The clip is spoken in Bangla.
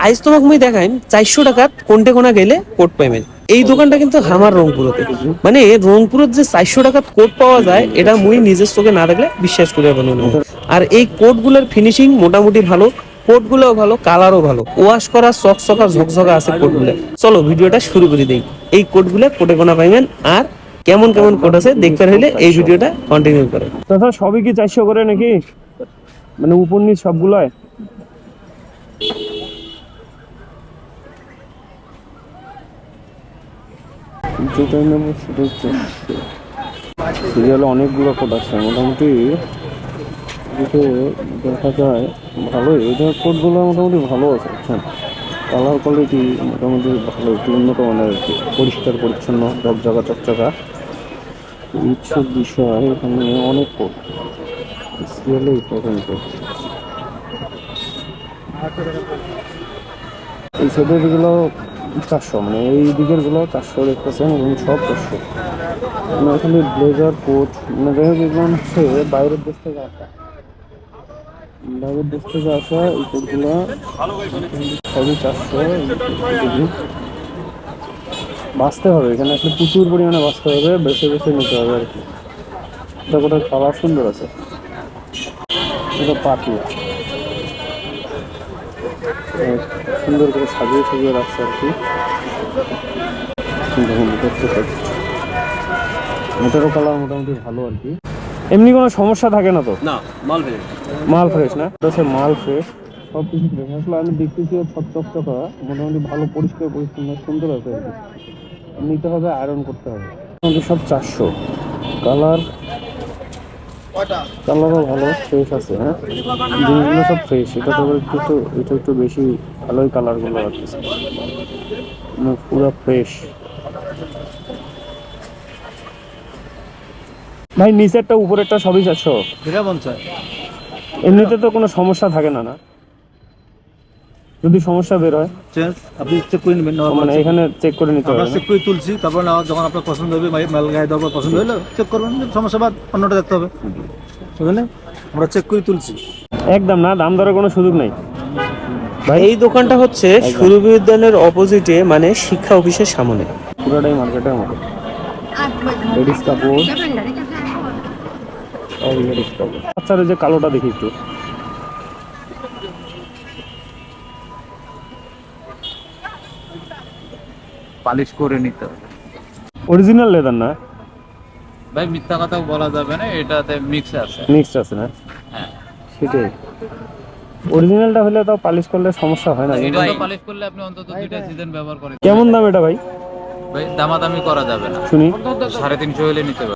আইজ তোমাক মুই দেখাইম 400 টাকাত কোনটে কোনা গেলে কোট পাইবেন। এই দোকানটা কিন্তু আমার রংপুরতে, মানে রংপুরের যে 400 টাকাত কোট পাওয়া যায় এটা মুই নিজের চোখে না দেখলে বিশ্বাস করে পারবো না। আর এই কোটগুলোর ফিনিশিং মোটামুটি ভালো, কোটগুলোও ভালো, কালারও ভালো, ওয়াশ করা চকচকা ঝকঝকা আছে কোটগুলো। চলো ভিডিওটা শুরু করে দেই। এই কোটগুলো কোটে কোনা পাইবেন আর কেমন কেমন কোট আছে দেখতে হলে এই ভিডিওটা কন্টিনিউ করে। তাছাড়া সবই কি 400 করে নাকি, মানে উপর নিচ সবগুলোয়? যেটা নেবো সেটা হচ্ছে সিরিয়ালে অনেকগুলো কোড আছে, মোটামুটি যেটা দেখা যায় ভালোই। এটা কোডগুলো মোটামুটি ভালো আছে, বুঝছেন? কালার কোয়ালিটি মোটামুটি ভালো, একটু উন্নত মানের আর কি, পরিষ্কার পরিচ্ছন্ন ঝকঝকা চকচকা। ইচ্ছুক বিষয় এখানে অনেক কোড সিরিয়ালে ইম্পর্টেন্ট কোড। এই সাইডের গুলো 400, মানে এই দিকের গুলো 400 দেখতেছেন এবং সব 400। মানে আসলে ব্লেজার কোট মানে দেখা যায় হচ্ছে বাইরের দেশ থেকে আসা, বাইরের দেশ থেকে আসা এই কোটগুলো সবই 400। বাঁচতে হবে এখানে, আসলে প্রচুর পরিমাণে বাঁচতে হবে, বেছে বেছে নিতে হবে আর কি। এটা কোটার কালার সুন্দর আছে, এটা পাতলা সুন্দর করে সাজিয়ে সাজিয়ে রাখছে আর কি। এটারও কালার মোটামুটি ভালো আর কি, এমনি কোনো সমস্যা থাকে না তো? না, মাল ফ্রেশ। মাল ফ্রেশ না, এটা মাল ফ্রেশ, সব কিছু ফ্রেশ। আসলে আমি দেখতেছি সব চকচকা মোটামুটি ভালো, পরিষ্কার পরিচ্ছন্ন সুন্দর আছে আর কি। নিতে হবে, আয়রন করতে হবে। মোটামুটি সব 400। কালার কালারও ভালো, ফ্রেশ আছে। হ্যাঁ, জিনিসগুলো সব ফ্রেশ। এটা তো একটু, এটা একটু বেশি ভালোই কালারগুলো রাখতেছে, পুরো ফ্রেশ। ভাই নিচেরটা উপরেরটা সবই 400? এটা 50। এমনিতে তো কোনো সমস্যা থাকে না? না, যদি সমস্যা বের হয় চেঞ্জ আপনি চেক করে নেবেন, মানে এখানে চেক করে নিতে হবে? আমরা চেক করে তুলছি, তারপর না যখন আপনার পছন্দ হবে, মাল গায়ে দেওয়ার পর পছন্দ হলে চেক করবেন, সমস্যা বাদ অন্যটা দেখতে হবে, বুঝলেন? আমরা চেক করে তুলছি একদম, না দাম দরের কোনো সুযোগ নেই ভাই। এই দোকানটা হচ্ছে সুরভি উদ্যানের অপোজিটে, মানে শিক্ষা অফিসের সামনে, পুরোটাই মার্কেটের মতো। লেডিস কাপড়, লেডিস কাপড়। আচ্ছা, যে কালোটা দেখি একটু, পালিশ করে নিতে হবে। অরিজিনাল লেদার না ভাই, মিথ্যা কথা বলা যাবে না, এটাতে মিক্স আছে। মিক্সড আছে না? হ্যাঁ, সেটাই। অরিজিনালটা হলে তো পালিশ করলে সমস্যা হয় না। এটা তো পালিশ করলে আপনি অন্তত 2টা সিজন ব্যবহার করেন। কেমন দাম এটা ভাই? ভাই দামাদামি করা যাবে না, শুনি। 350 হলে নিতে হবে।